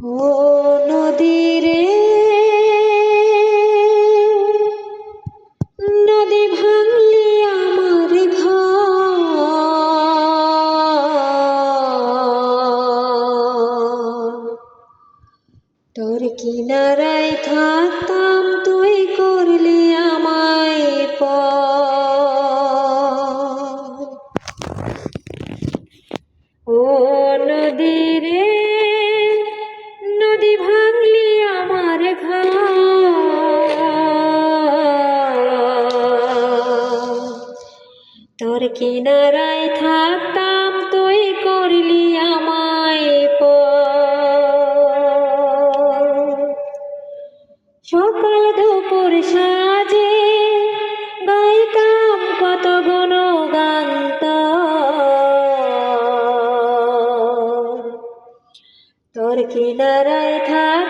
ও নদী রে, নদী ভাঙলি আমার ঘর। তোর কিনারায় থাকতাম, তুই করলি আমায় পর। ও নদী রে, নদী ভাঙলি আমার ঘর। তোর কিনারায় থাকতাম, তুই করলি আমায় পর। সকাল দুপুর সাজে গাইতাম কত গুণগান তোর কিনারায় থাক